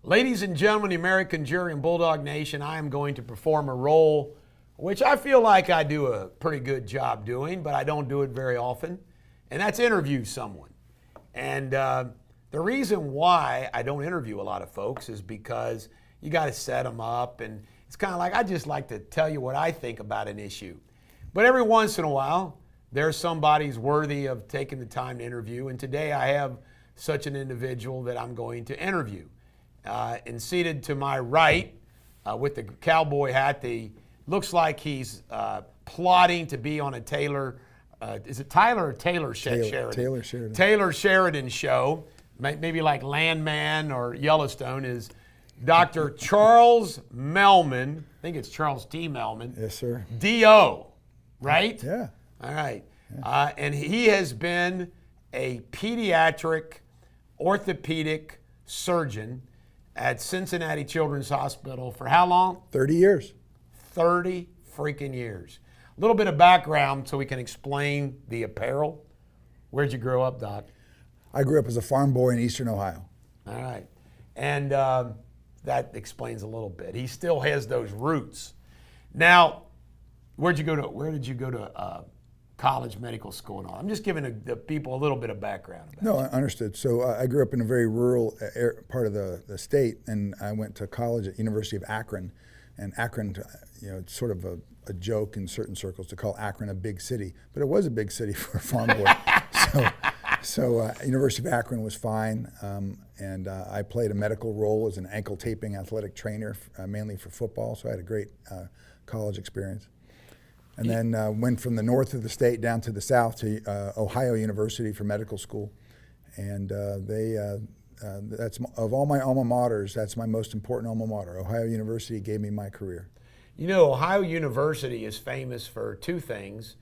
Ladies and gentlemen, the American Jury and Bulldog Nation, I am going to perform a role which I feel like I do a pretty good job doing, but I don't do it very often, and that's interview someone. And the reason why I don't interview a lot of folks is because you got to set them up, and it's kind of like I just like to tell you what I think about an issue. But every once in a while, there's somebody who's worthy of taking the time to interview, and today I have such an individual that I'm going to interview. And seated to my right, with the cowboy hat, looks like he's plotting to be on a Taylor, is it Tyler or Taylor Sheridan? Taylor Sheridan. Taylor Sheridan show, maybe like Landman or Yellowstone, is Dr. Charles Mehlman. I think it's Charles T. Mehlman. Yes, sir. D.O., right? Yeah. All right. Yeah. And he has been a pediatric orthopedic surgeon at Cincinnati Children's Hospital for how long? 30 years. 30 freaking years. A little bit of background so we can explain the apparel. Where'd you grow up, Doc? I grew up as a farm boy in Eastern Ohio. All right. And that explains a little bit. He still has those roots. Now, where did you go to college, medical school and all? I'm just giving the people a little bit of background. No, I understood. So I grew up in a very rural part of the state, and I went to college at University of Akron. And Akron, it's sort of a joke in certain circles to call Akron a big city, but it was a big city for a farm boy. So University of Akron was fine, and I played a medical role as an ankle taping athletic trainer, mainly for football, so I had a great college experience. And then went from the north of the state down to the south to Ohio University for medical school. And that's of all my alma maters, that's my most important alma mater. Ohio University gave me my career. You know, Ohio University is famous for two things,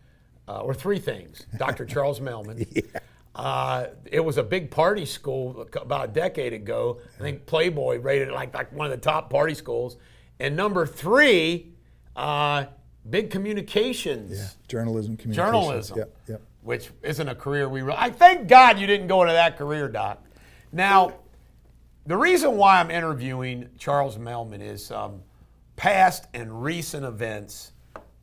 or three things. Dr. Charles Mehlman. Yeah. It was a big party school about a decade ago. I think Playboy rated it like one of the top party schools. And number three, big communications. Yeah, journalism, communications. Journalism. Yep. Which isn't a career I thank God you didn't go into that career, Doc. Now, the reason why I'm interviewing Charles Mehlman is past and recent events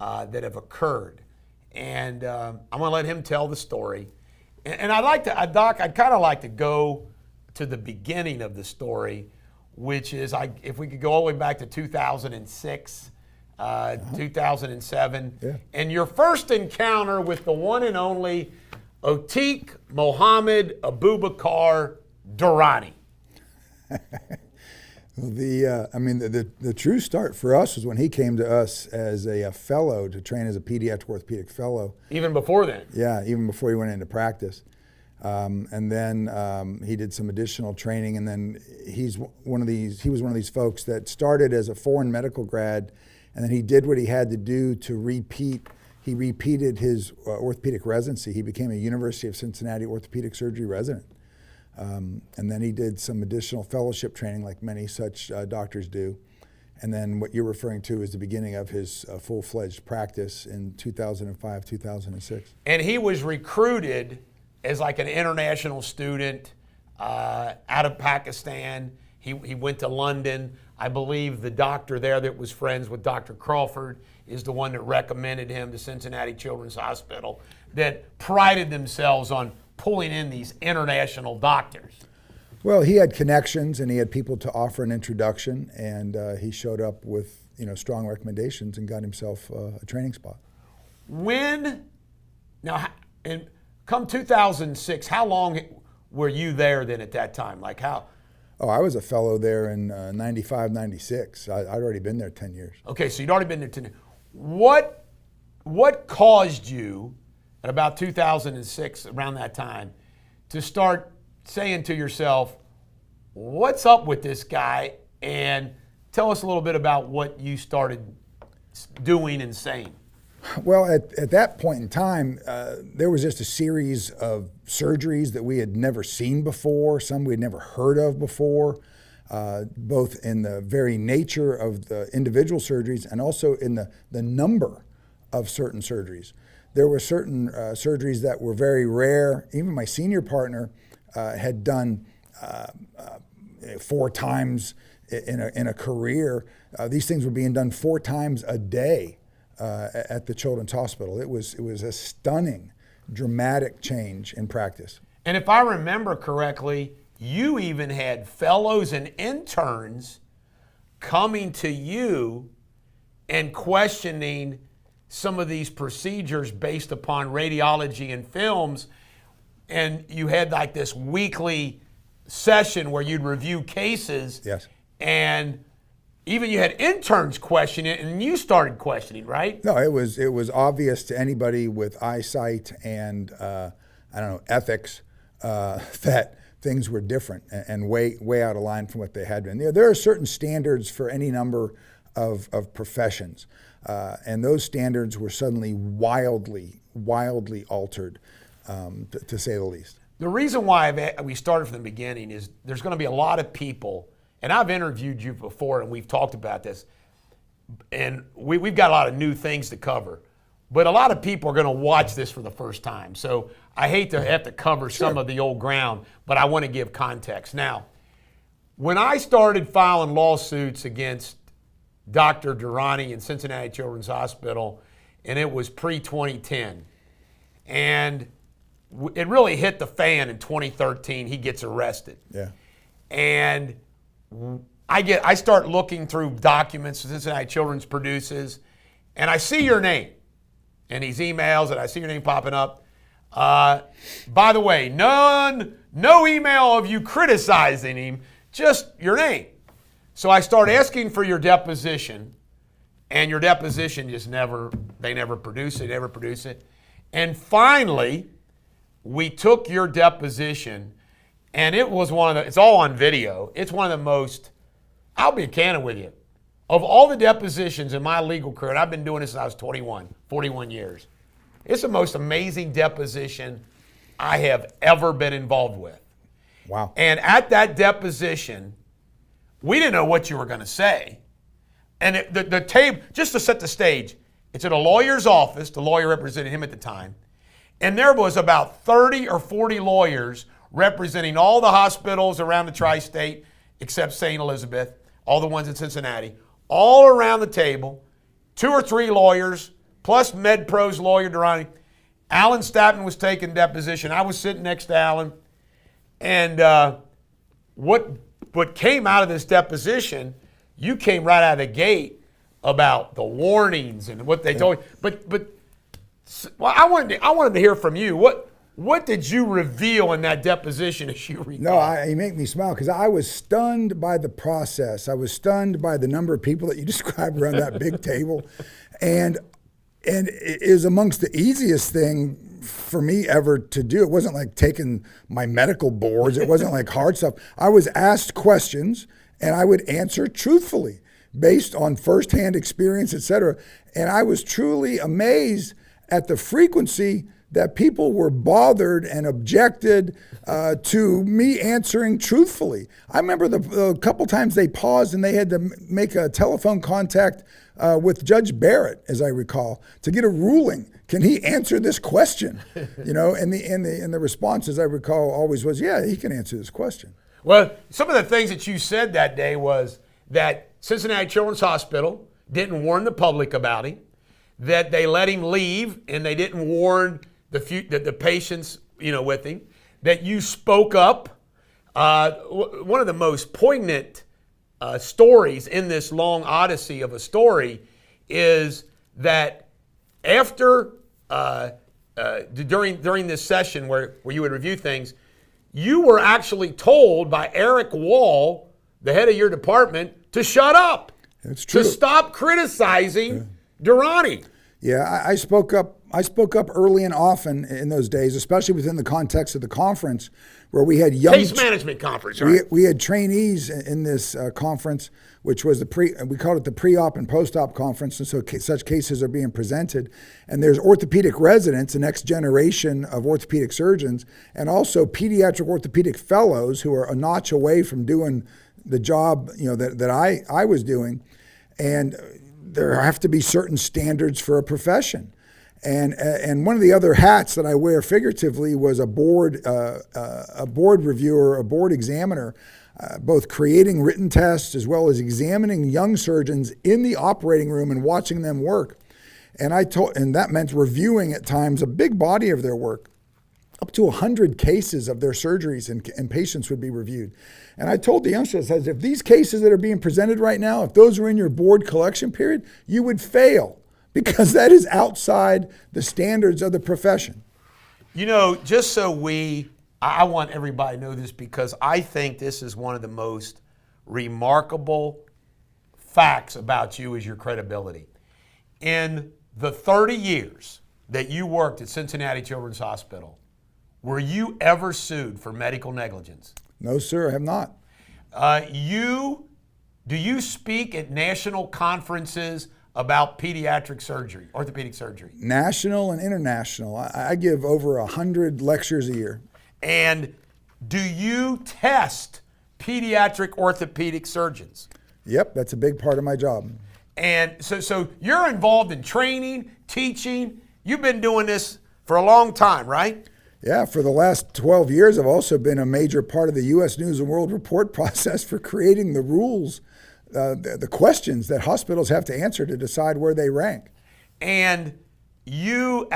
that have occurred. And I'm going to let him tell the story. And I'd like to, Doc, I'd kind of like to go to the beginning of the story, which is, if we could go all the way back to 2006, 2007, yeah. And your first encounter with the one and only Otik Mohammed Abubakar Durrani. The true start for us was when he came to us as a fellow to train as a pediatric orthopedic fellow. Even before then? Yeah, even before he went into practice. And then he did some additional training, and then he was one of these folks that started as a foreign medical grad, and then he did what he had to do to repeat. He repeated his orthopedic residency. He became a University of Cincinnati orthopedic surgery resident. And then he did some additional fellowship training like many such doctors do. And then what you're referring to is the beginning of his full-fledged practice in 2005, 2006. And he was recruited as like an international student out of Pakistan. He went to London. I believe the doctor there that was friends with Dr. Crawford is the one that recommended him to Cincinnati Children's Hospital, that prided themselves on pulling in these international doctors. Well, he had connections and he had people to offer an introduction, and he showed up with strong recommendations and got himself a training spot. Come 2006, how long were you there then at that time? Like how? Oh, I was a fellow there in 95, 96. I'd already been there 10 years. Okay, so you'd already been there 10 years. What caused you at about 2006, around that time, to start saying to yourself, what's up with this guy? And tell us a little bit about what you started doing and saying. Well, at that point in time, there was just a series of surgeries that we had never seen before, some we had never heard of before, both in the very nature of the individual surgeries and also in the number of certain surgeries. There were certain surgeries that were very rare. Even my senior partner had done 4 times in a career. These things were being done 4 times a day at the Children's Hospital. It was a stunning, dramatic change in practice. And if I remember correctly, you even had fellows and interns coming to you and questioning some of these procedures based upon radiology and films. And you had like this weekly session where you'd review cases. Yes. And even you had interns question it, and you started questioning, right? No, it was obvious to anybody with eyesight and ethics that things were different and way out of line from what they had been. There are certain standards for any number of professions, and those standards were suddenly wildly altered, to say the least. The reason why we started from the beginning is there's going to be a lot of people, and I've interviewed you before and we've talked about this, and we've got a lot of new things to cover, but a lot of people are going to watch this for the first time. So I hate to have to cover some of the old ground, but I want to give context. Now, when I started filing lawsuits against Dr. Durrani in Cincinnati Children's Hospital, and it was pre-2010, and it really hit the fan in 2013. He gets arrested. Yeah. And I start looking through documents Cincinnati Children's produces, and I see your name in these emails, and I see your name popping up. By the way, no email of you criticizing him, just your name. So I start asking for your deposition, and your deposition they never produce it. And finally, we took your deposition, and it was it's all on video. It's one of the most, I'll be candid with you, of all the depositions in my legal career, and I've been doing this since I was 21, 41 years, it's the most amazing deposition I have ever been involved with. Wow. And at that deposition, we didn't know what you were going to say. And the tape, just to set the stage, it's in a lawyer's office. The lawyer represented him at the time. And there was about 30 or 40 lawyers representing all the hospitals around the tri-state, except St. Elizabeth, all the ones in Cincinnati, all around the table, 2 or 3 lawyers, plus MedPro's lawyer, Durrani. Alan Statman was taking deposition. I was sitting next to Alan. And what came out of this deposition, you came right out of the gate about the warnings and what they told you. But I wanted to hear from you. What did you reveal in that deposition as you recall? No, you make me smile because I was stunned by the process. I was stunned by the number of people that you described around that big table. And it is amongst the easiest thing for me ever to do. It wasn't like taking my medical boards. It wasn't like hard stuff. I was asked questions and I would answer truthfully based on firsthand experience, et cetera. And I was truly amazed at the frequency that people were bothered and objected to me answering truthfully. I remember the couple times they paused and they had to make a telephone contact with Judge Barrett, as I recall, to get a ruling. Can he answer this question? And the response, as I recall, always was, yeah, he can answer this question. Well, some of the things that you said that day was that Cincinnati Children's Hospital didn't warn the public about him, that they let him leave and they didn't warn the patients, with him, that you spoke up. One of the most poignant stories in this long odyssey of a story is that after during this session where you would review things, you were actually told by Eric Wall, the head of your department, to shut up. That's true. To stop criticizing Durrani. Yeah, I spoke up. I spoke up early and often in those days, especially within the context of the conference, where we had young case management conference. Right? We had trainees in this conference, which was we called it the pre-op and post-op conference, and so such cases are being presented. And there's orthopedic residents, the next generation of orthopedic surgeons, and also pediatric orthopedic fellows who are a notch away from doing the job that I was doing, and there have to be certain standards for a profession. And one of the other hats that I wear figuratively was a board reviewer, a board examiner. both creating written tests as well as examining young surgeons in the operating room and watching them work. And that meant reviewing at times a big body of their work. Up to 100 cases of their surgeries and patients would be reviewed. And I told the youngsters, I said, if these cases that are being presented right now, if those were in your board collection period, you would fail because that is outside the standards of the profession. You know, just so I want everybody to know this because I think this is one of the most remarkable facts about you is your credibility. In the 30 years that you worked at Cincinnati Children's Hospital, were you ever sued for medical negligence? No, sir, I have not. Do you speak at national conferences about pediatric surgery, orthopedic surgery? National and international. I give over 100 lectures a year. And do you test pediatric orthopedic surgeons? Yep, that's a big part of my job. And so you're involved in training, teaching. You've been doing this for a long time, right? Yeah, for the last 12 years, I've also been a major part of the U.S. News and World Report process for creating the rules, the questions that hospitals have to answer to decide where they rank. And you,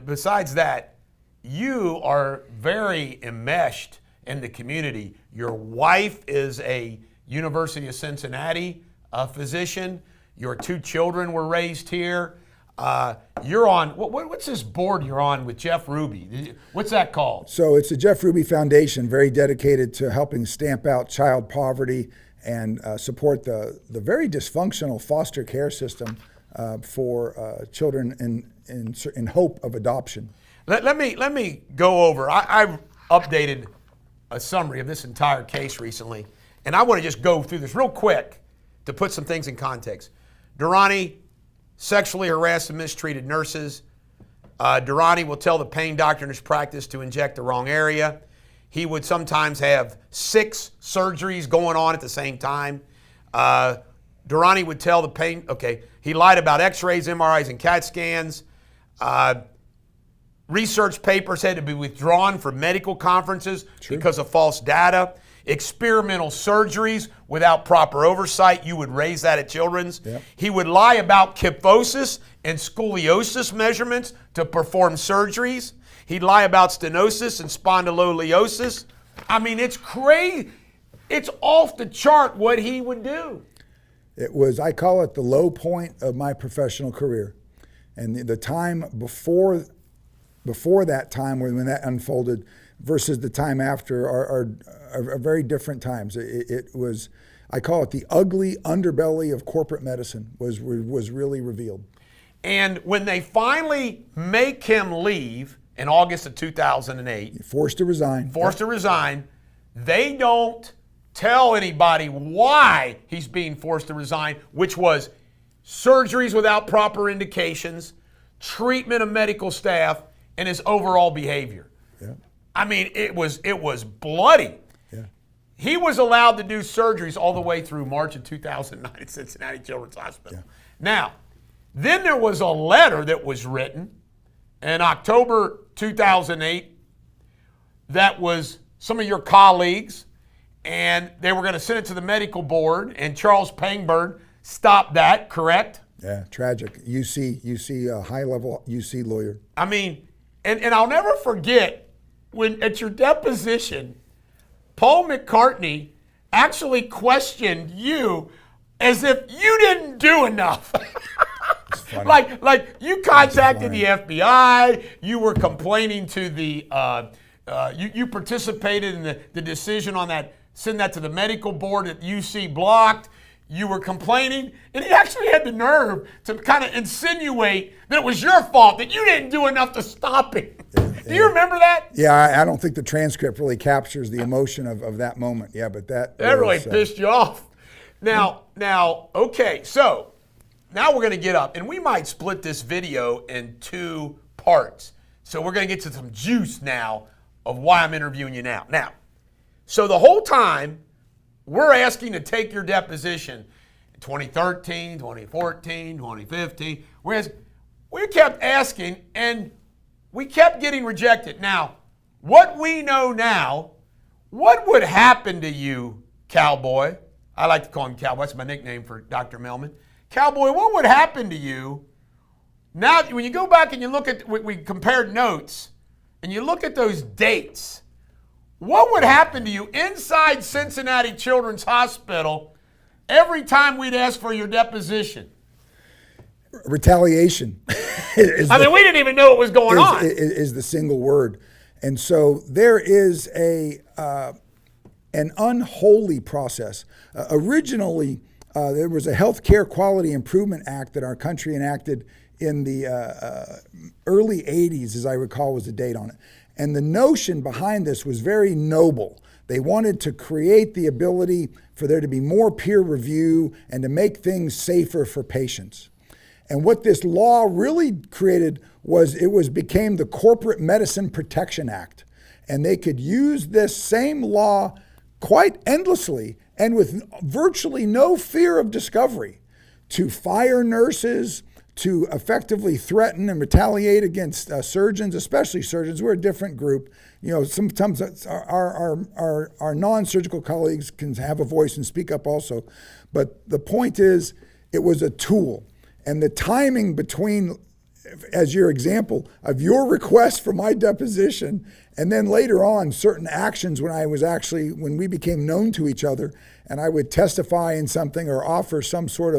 besides that, you are very enmeshed in the community. Your wife is a University of Cincinnati physician. Your 2 children were raised here. You're on, what's this board you're on with Jeff Ruby? What's that called? So it's the Jeff Ruby Foundation, very dedicated to helping stamp out child poverty and support the very dysfunctional foster care system for children in hope of adoption. Let me go over. I updated a summary of this entire case recently, and I want to just go through this real quick to put some things in context. Durrani sexually harassed and mistreated nurses. Durrani will tell the pain doctor in his practice to inject the wrong area. He would sometimes have 6 surgeries going on at the same time. Durrani would tell the pain, he lied about x-rays, MRIs, and CAT scans. Research papers had to be withdrawn from medical conferences because of false data. Experimental surgeries without proper oversight. You would raise that at Children's. Yep. He would lie about kyphosis and scoliosis measurements to perform surgeries. He'd lie about stenosis and spondylolisthesis. I mean, it's crazy. It's off the chart what he would do. It was, I call it the low point of my professional career. And the time before that time when that unfolded versus the time after are very different times. It was, I call it the ugly underbelly of corporate medicine was really revealed. And when they finally make him leave in August of 2008, forced to resign, they don't tell anybody why he's being forced to resign, which was surgeries without proper indications, treatment of medical staff, and his overall behavior. Yeah. I mean, it was bloody. Yeah. He was allowed to do surgeries all the way through March of 2009 at Cincinnati Children's Hospital. Yeah. Now, then there was a letter that was written in October 2008 that was some of your colleagues, and they were going to send it to the medical board, and Charles Pangbird stopped that, correct? Yeah, tragic. UC, high-level UC lawyer. I mean, and I'll never forget when at your deposition, Paul McCartney actually questioned you as if you didn't do enough. like you contacted the FBI, you were complaining to the, you participated in the decision on that, send that to the medical board that UC blocked. You were complaining, and he actually had the nerve to kind of insinuate that it was your fault, that you didn't do enough to stop him. Do you remember that? Yeah, I don't think the transcript really captures the emotion of that moment. Yeah, but that really pissed you off. Now, okay, so now we're going to get up, and we might split this video in 2 parts. So we're going to get to some juice now of why I'm interviewing you now. Now, so the whole time, we're asking to take your deposition in 2013, 2014, 2015. We kept asking, and we kept getting rejected. Now, what we know now, What would happen to you, Cowboy? I like to call him Cowboy. That's my nickname for Dr. Mehlman. Cowboy, what would happen to you now when you go back and you look at, we compared notes, and you look at those dates, what would happen to you inside Cincinnati Children's Hospital every time we'd ask for your deposition? Retaliation. We didn't even know what was going on. Is the single word. And so there is an unholy process. Originally, there was a Health Care Quality Improvement Act that our country enacted in the early 80s, as I recall was the date on it. And the notion behind this was very noble. They wanted to create the ability for there to be more peer review and to make things safer for patients. And what this law really created was became the Corporate Medicine Protection Act. And they could use this same law quite endlessly and with virtually no fear of discovery to fire nurses, to effectively threaten and retaliate against surgeons, especially surgeons. We're a different group. You know, sometimes our non-surgical colleagues can have a voice and speak up also. But the point is, it was a tool. And the timing between, as your example, of your request for my deposition and then later on certain actions when we became known to each other and I would testify in something or offer some sort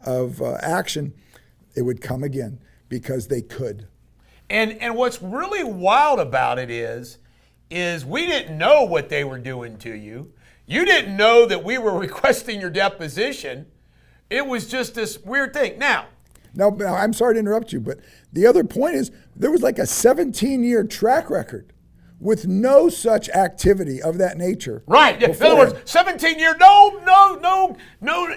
of action, it would come again because they could. And what's really wild about it is we didn't know what they were doing to you. You didn't know that we were requesting your deposition. It was just this weird thing. Now, I'm sorry to interrupt you, but the other point is there was like a 17-year track record with no such activity of that nature. Right. In other words, 17-year, no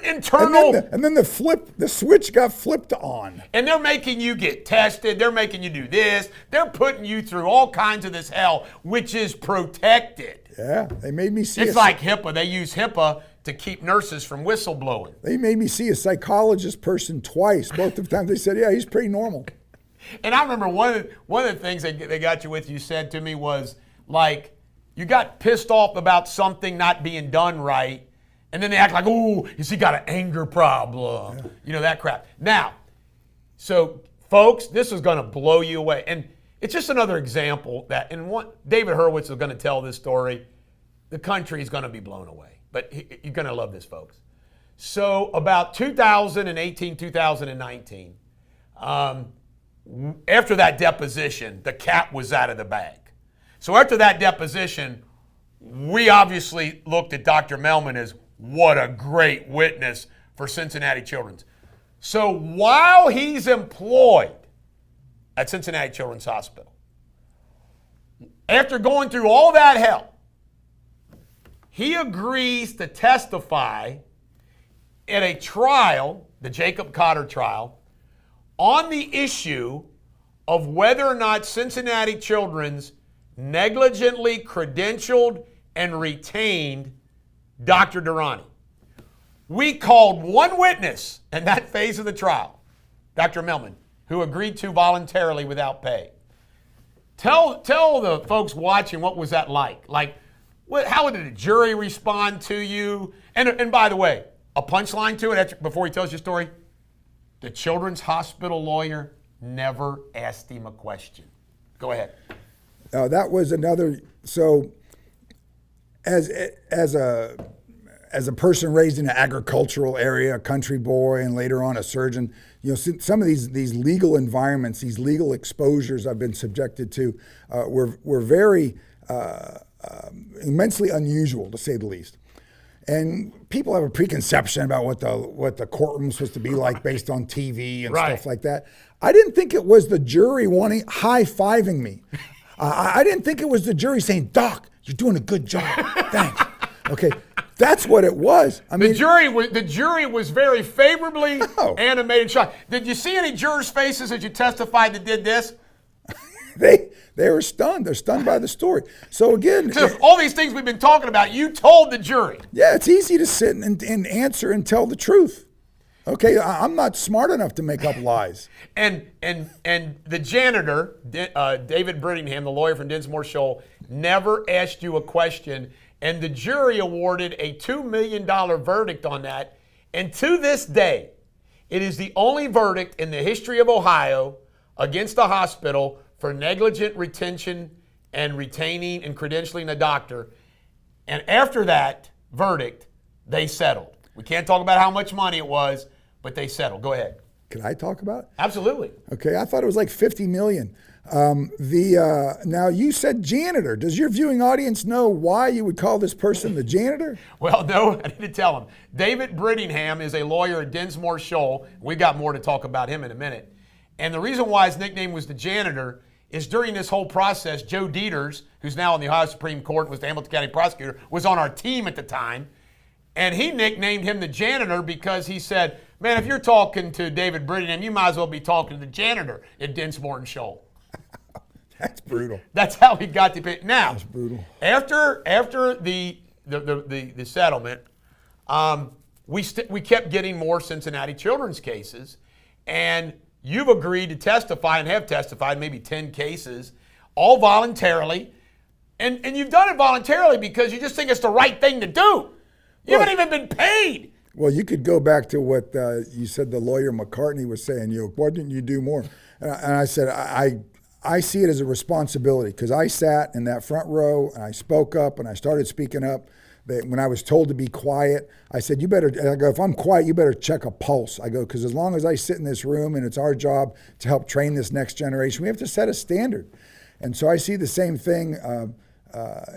internal. And then the switch got flipped on. And they're making you get tested. They're making you do this. They're putting you through all kinds of this hell, which is protected. Yeah, they made me see. It's like HIPAA. They use HIPAA to keep nurses from whistleblowing. They made me see a psychologist person twice. Both of the times they said, yeah, he's pretty normal. And I remember one of the things they got you with, you said to me was, like, you got pissed off about something not being done right, and then they act like, oh, has he got an anger problem? Yeah. You know, that crap. Now, so, folks, this is going to blow you away. And it's just another example that, David Hurwitz is going to tell this story. The country is going to be blown away. But you're going to love this, folks. So about 2018, 2019, after that deposition, the cat was out of the bag. So after that deposition, we obviously looked at Dr. Mehlman as what a great witness for Cincinnati Children's. So while he's employed at Cincinnati Children's Hospital, after going through all that hell, he agrees to testify at a trial, the Jacob Cotter trial, on the issue of whether or not Cincinnati Children's negligently credentialed and retained Dr. Durrani. We called one witness in that phase of the trial, Dr. Mehlman, who agreed to voluntarily without pay. Tell the folks watching, what was that like? Like, how did the jury respond to you? And by the way, a punchline to it before he tells your story, the Children's Hospital lawyer never asked him a question. Go ahead. That was another. So, as a person raised in an agricultural area, a country boy, and later on a surgeon, you know, some of these legal environments, these legal exposures I've been subjected to, were very immensely unusual, to say the least. And people have a preconception about what the courtroom's supposed to be like based on TV and stuff like that. I didn't think it was the jury high-fiving me. I didn't think it was the jury saying, "Doc, you're doing a good job. Thanks." Okay, that's what it was. I mean, the jury was very favorably animated. Shocked. Did you see any jurors' faces as you testified that did this? They were stunned. They're stunned by the story. So again, all these things we've been talking about, you told the jury. Yeah, it's easy to sit and answer and tell the truth. Okay, I'm not smart enough to make up lies. And the janitor, David Brittingham, the lawyer from Dinsmore Shoal, never asked you a question And the jury awarded a $2 million verdict on that. And to this day, it is the only verdict in the history of Ohio against a hospital for negligent retention and retaining and credentialing a doctor. And after that verdict, they settled. We can't talk about how much money it was, but they settled. Go ahead. Can I talk about it? Absolutely. Okay, I thought it was like 50 million. Now you said janitor. Does your viewing audience know why you would call this person the janitor? Well, no, I didn't tell them. David Brittingham is a lawyer at Dinsmore Shoal. We got more to talk about him in a minute. And the reason why his nickname was the janitor is during this whole process, Joe Deters, who's now on the Ohio Supreme Court, was the Hamilton County prosecutor, was on our team at the time. And he nicknamed him the janitor because he said, man, if you're talking to David Brittingham, you might as well be talking to the janitor at Dinsmore and Shoal. That's brutal. That's how he got the pay. Now, That's brutal. After the settlement, we kept getting more Cincinnati children's cases, and you've agreed to testify and have testified maybe 10 cases, all voluntarily, and you've done it voluntarily because you just think it's the right thing to do. You haven't even been paid. Well, you could go back to what you said the lawyer McCartney was saying. Why didn't you do more? And I said, I see it as a responsibility because I sat in that front row and I spoke up and I started speaking up. When I was told to be quiet, I said, I go, if I'm quiet, you better check a pulse. I go, because as long as I sit in this room and it's our job to help train this next generation, we have to set a standard. And so I see the same thing.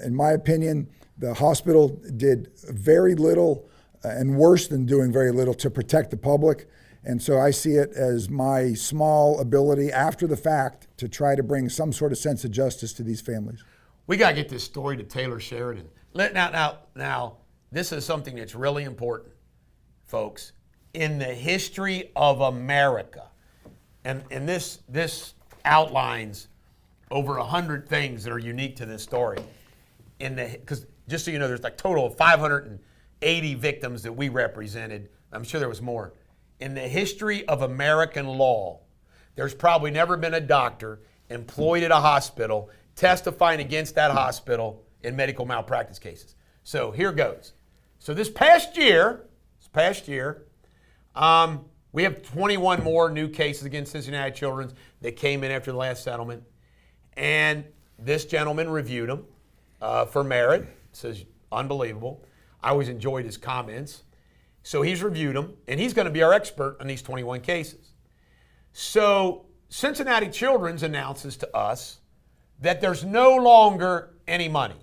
In my opinion, the hospital did very little and worse than doing very little to protect the public. And so I see it as my small ability after the fact to try to bring some sort of sense of justice to these families. We got to get this story to Taylor Sheridan. Now, this is something that's really important, folks. In the history of America, and this outlines over 100 things that are unique to this story. Because just so you know, there's like total of 580 victims that we represented. I'm sure there was more. In the history of American law, there's probably never been a doctor employed at a hospital testifying against that hospital in medical malpractice cases. So here goes. So this past year, we have 21 more new cases against Cincinnati Children's that came in after the last settlement. And this gentleman reviewed them for merit. Says, unbelievable. I always enjoyed his comments. So he's reviewed them, and he's going to be our expert on these 21 cases. So Cincinnati Children's announces to us that there's no longer any money,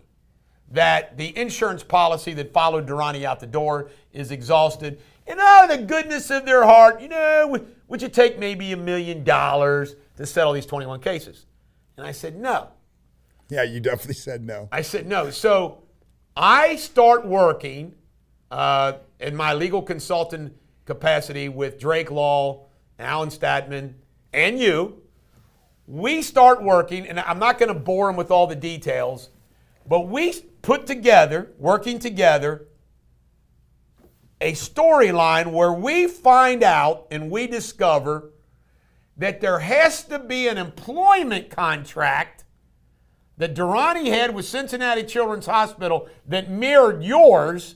that the insurance policy that followed Durrani out the door is exhausted, and out of the goodness of their heart, would you take maybe $1 million to settle these 21 cases? And I said, no. Yeah, you definitely said no. I said no. So I start working in my legal consultant capacity with Drake Law, Alan Statman, and you. We start working, and I'm not going to bore them with all the details, but we put together, working together, a storyline where we find out and we discover that there has to be an employment contract that Durrani had with Cincinnati Children's Hospital that mirrored yours,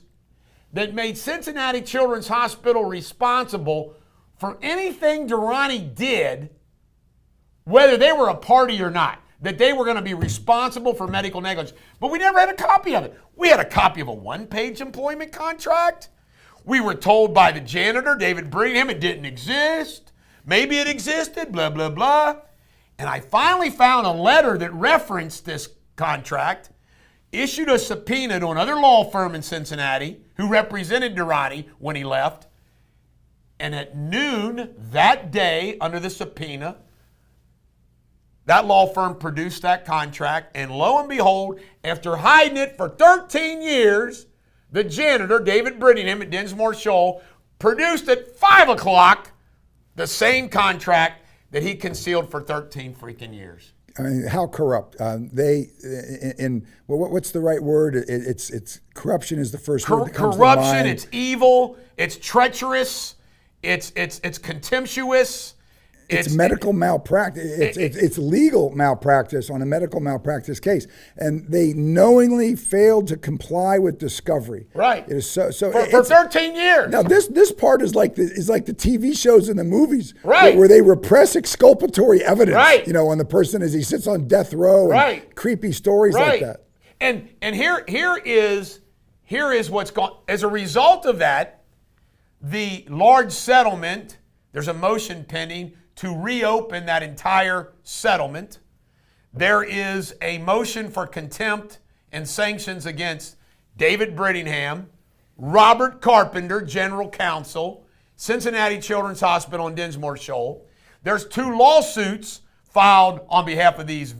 that made Cincinnati Children's Hospital responsible for anything Durrani did, whether they were a party or not, that they were going to be responsible for medical negligence. But we never had a copy of it. We had a copy of a one-page employment contract. We were told by the janitor, David Brittingham, it didn't exist. Maybe it existed, blah, blah, blah. And I finally found a letter that referenced this contract, issued a subpoena to another law firm in Cincinnati who represented Durrani when he left. And at noon that day, under the subpoena, that law firm produced that contract. And lo and behold, after hiding it for 13 years, the janitor, David Brittingham at Dinsmore Shoal, produced at 5 o'clock the same contract that he concealed for 13 freaking years. I mean, how corrupt? What's the right word? It's corruption is the first word that comes to mind. Corruption, it's evil, it's treacherous, it's contemptuous, It's medical malpractice. It's legal malpractice on a medical malpractice case, and they knowingly failed to comply with discovery. Right. It is so for 13 years. Now this part is like the TV shows and the movies, right, where they repress exculpatory evidence, right, on the person as he sits on death row, and right, creepy stories like that. And here is what's gone as a result of that. The large settlement. There's a motion pending to reopen that entire settlement. There is a motion for contempt and sanctions against David Brittingham, Robert Carpenter, General Counsel, Cincinnati Children's Hospital in Dinsmore Shoal. There's 2 lawsuits filed on behalf of these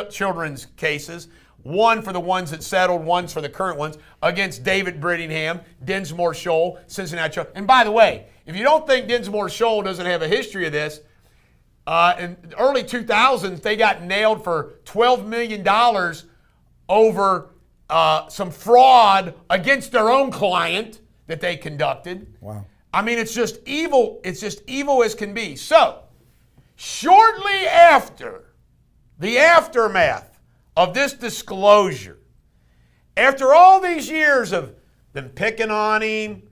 children's cases. One for the ones that settled, one's for the current ones, against David Brittingham, Dinsmore Shoal, Cincinnati Children's. And by the way, if you don't think Dinsmore Shoal doesn't have a history of this, in the early 2000s, they got nailed for $12 million over some fraud against their own client that they conducted. Wow. I mean, it's just evil. It's just evil as can be. So, shortly after the aftermath of this disclosure, after all these years of them picking on him,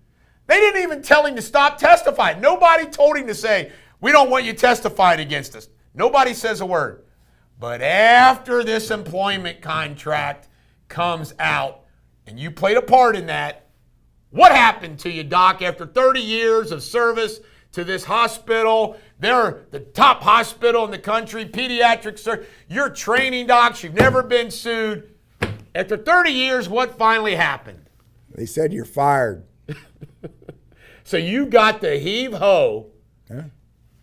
they didn't even tell him to stop testifying. Nobody told him to say, we don't want you testifying against us. Nobody says a word. But after this employment contract comes out, and you played a part in that, what happened to you, Doc, after 30 years of service to this hospital? They're the top hospital in the country, pediatric surgery. You're training docs. You've never been sued. After 30 years, what finally happened? They said you're fired. So you got the heave-ho, yeah.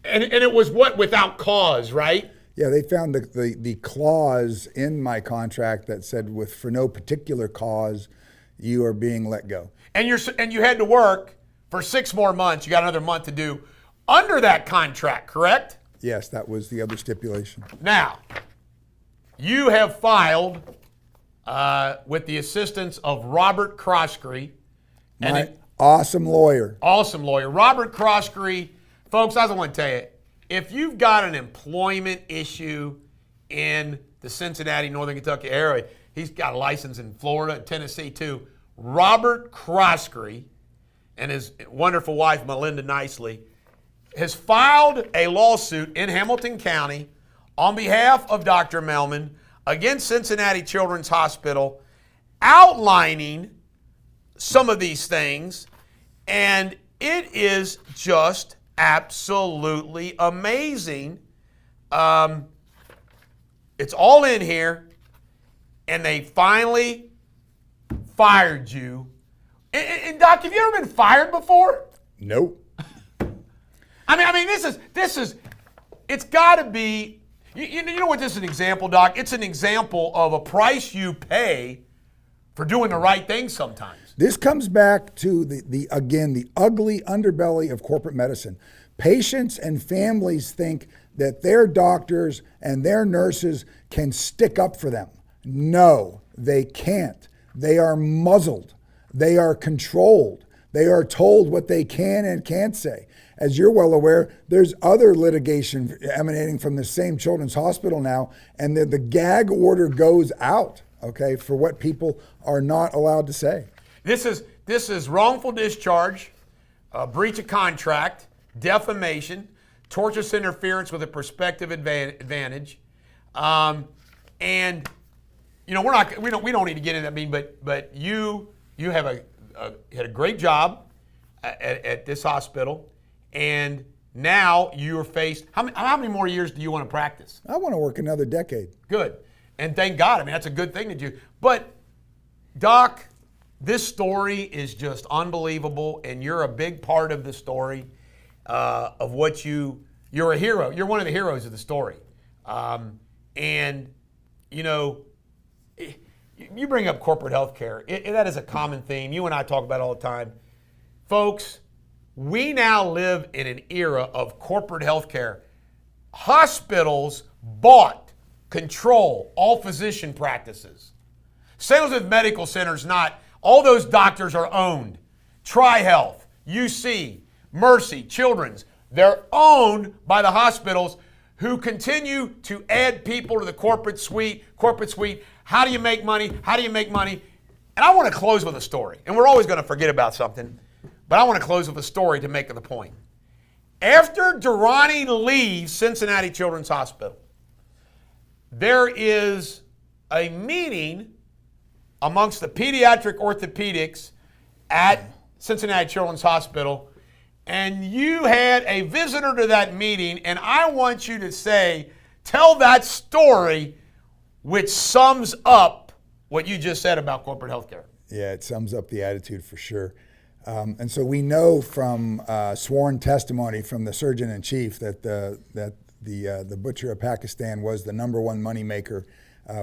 and it was what, without cause, right? Yeah, they found the clause in my contract that said, for no particular cause, you are being let go. And you had to work for 6 more months. You got another month to do under that contract, correct? Yes, that was the other stipulation. Now, you have filed with the assistance of Robert Croskery. My awesome lawyer. Awesome lawyer. Robert Croskery. Folks, I just want to tell you, if you've got an employment issue in the Cincinnati, Northern Kentucky area, he's got a license in Florida, Tennessee too. Robert Croskery and his wonderful wife, Melinda Nicely, has filed a lawsuit in Hamilton County on behalf of Dr. Mehlman against Cincinnati Children's Hospital, outlining some of these things, and it is just absolutely amazing. It's all in here, and they finally fired you. And Doc, have you ever been fired before? Nope. I mean, this is, it's got to be. You know what this is an example, Doc? It's an example of a price you pay for doing the right thing sometimes. This comes back to the ugly underbelly of corporate medicine. Patients and families think that their doctors and their nurses can stick up for them. No, they can't. They are muzzled. They are controlled. They are told what they can and can't say. As you're well aware, there's other litigation emanating from the same children's hospital now, and the gag order goes out, okay, for what people are not allowed to say. This is wrongful discharge, breach of contract, defamation, tortious interference with a prospective advantage, and you know we don't need to get into that. I mean, but you have had a great job at this hospital, and now you are faced. How many more years do you want to practice? I want to work another decade. Good, and thank God. I mean, that's a good thing to do. But Doc, this story is just unbelievable, and you're a big part of the story of what you're a hero. You're one of the heroes of the story. And, you know, you bring up corporate health care. That is a common theme. You and I talk about it all the time. Folks, we now live in an era of corporate health care. Hospitals bought, control all physician practices. Same with medical centers, not. All those doctors are owned. TriHealth, UC, Mercy, Children's, They're owned by the hospitals who continue to add people to the corporate suite. How do you make money? How do you make money? And I want to close with a story. And we're always going to forget about something, but I want to close with a story to make the point. After Durrani leaves Cincinnati Children's Hospital, there is a meeting amongst the pediatric orthopedics at Cincinnati Children's Hospital, and you had a visitor to that meeting, and I want you to tell that story which sums up what you just said about corporate healthcare. Yeah, it sums up the attitude for sure. And so we know from sworn testimony from the surgeon in chief that the Butcher of Pakistan was the number one moneymaker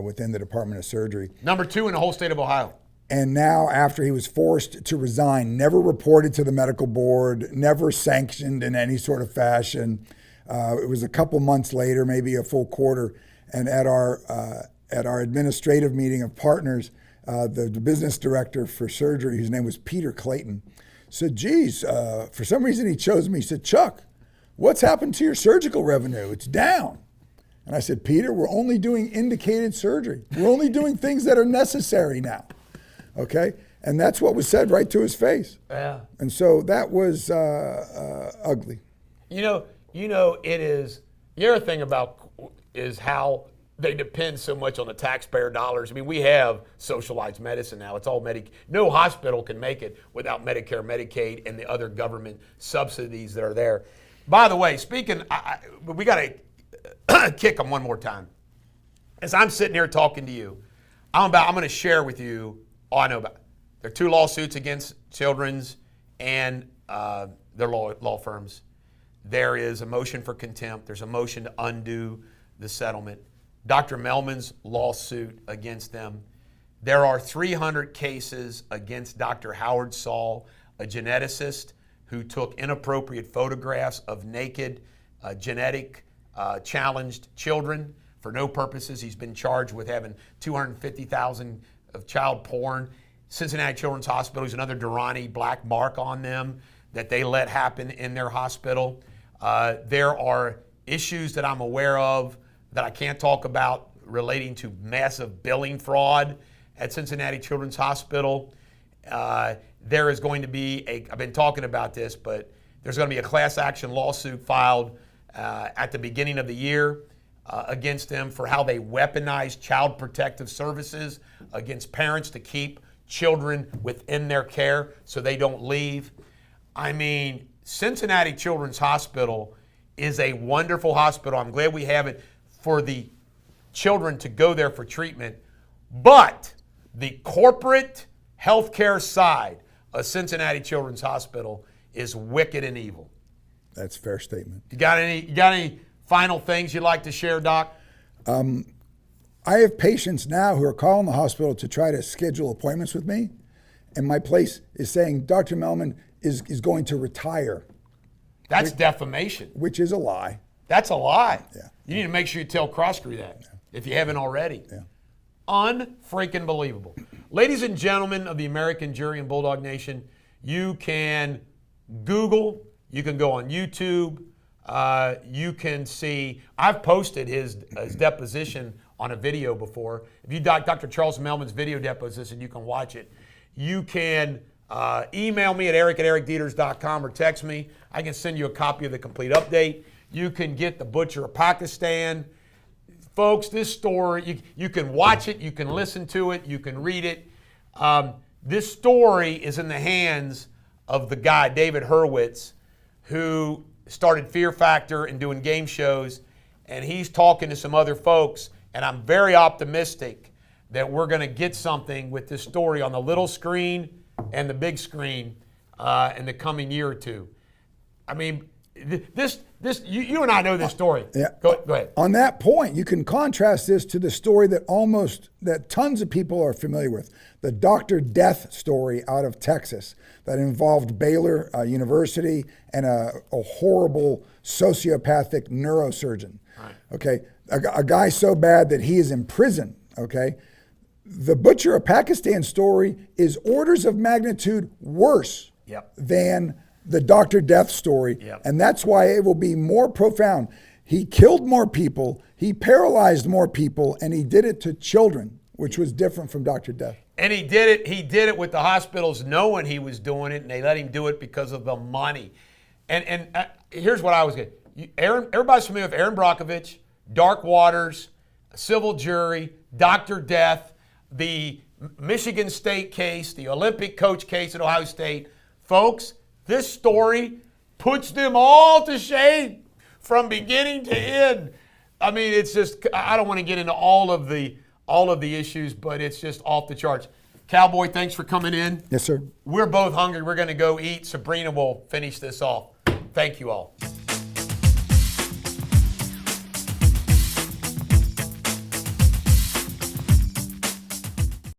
within the Department of Surgery. Number 2 in the whole state of Ohio. And now, after he was forced to resign, never reported to the medical board, never sanctioned in any sort of fashion. It was a couple months later, maybe a full quarter, and at our administrative meeting of partners, the business director for surgery, whose name was Peter Clayton, said, geez, for some reason he chose me. He said, Chuck, what's happened to your surgical revenue? It's down. And I said, Peter, we're only doing indicated surgery. We're only doing things that are necessary now. Okay? And that's what was said right to his face. Yeah. And so that was ugly. You know, it is, the other thing about is how they depend so much on the taxpayer dollars. I mean, we have socialized medicine now. It's all no hospital can make it without Medicare, Medicaid, and the other government subsidies that are there. By the way, we got to kick them one more time. As I'm sitting here talking to you, I'm going to share with you all I know about. There are 2 lawsuits against Children's and their law firms. There is a motion for contempt. There's a motion to undo the settlement. Dr. Mehlman's lawsuit against them. There are 300 cases against Dr. Howard Saul, a geneticist who took inappropriate photographs of naked, genetic challenged children for no purposes. He's been charged with having 250,000 of child porn. Cincinnati Children's Hospital is another Durrani black mark on them that they let happen in their hospital. There are issues that I'm aware of that I can't talk about relating to massive billing fraud at Cincinnati Children's Hospital. There is going to be I've been talking about this, but there's going to be a class action lawsuit filed at the beginning of the year against them for how they weaponize child protective services against parents to keep children within their care so they don't leave. I mean, Cincinnati Children's Hospital is a wonderful hospital. I'm glad we have it for the children to go there for treatment. But the corporate healthcare side of Cincinnati Children's Hospital is wicked and evil. That's a fair statement. You got any final things you'd like to share, Doc? I have patients now who are calling the hospital to try to schedule appointments with me, and my place is saying Dr. Mehlman is going to retire. That's defamation. Which is a lie. That's a lie. Yeah. You need to make sure you tell Crosscrew that if you haven't already. Yeah. Unfreaking believable. Ladies and gentlemen of the American Jury and Bulldog Nation, you can Google, you can go on YouTube, you can see, I've posted his deposition on a video before. If you Dr. Charles Mehlman's video deposition, you can watch it. You can email me at eric@ericdeters.com or text me. I can send you a copy of the complete update. You can get The Butcher of Pakistan. Folks, this story, you can watch it, you can listen to it, you can read it. This story is in the hands of the guy, David Hurwitz, who started Fear Factor and doing game shows, and he's talking to some other folks, and I'm very optimistic that we're going to get something with this story on the little screen and the big screen in the coming year or two. I mean, you and I know this story. Yeah. Go ahead. On that point, you can contrast this to the story that tons of people are familiar with, the Dr. Death story out of Texas that involved Baylor University and a horrible sociopathic neurosurgeon. Right. Okay, a guy so bad that he is in prison. Okay, the Butcher of Pakistan story is orders of magnitude worse Yep. than the Dr. Death story, and that's why it will be more profound. He killed more people, he paralyzed more people, and he did it to children, which was different from Dr. Death. And he did it with the hospitals knowing he was doing it, and they let him do it because of the money. And here's what I was getting. Everybody's familiar with Aaron Brockovich, Dark Waters, Civil Jury, Dr. Death, the Michigan State case, the Olympic coach case at Ohio State. Folks, this story puts them all to shame from beginning to end. I mean, it's just, I don't want to get into all of the issues, but it's just off the charts. Cowboy, thanks for coming in. Yes, sir. We're both hungry. We're going to go eat. Sabrina will finish this off. Thank you all.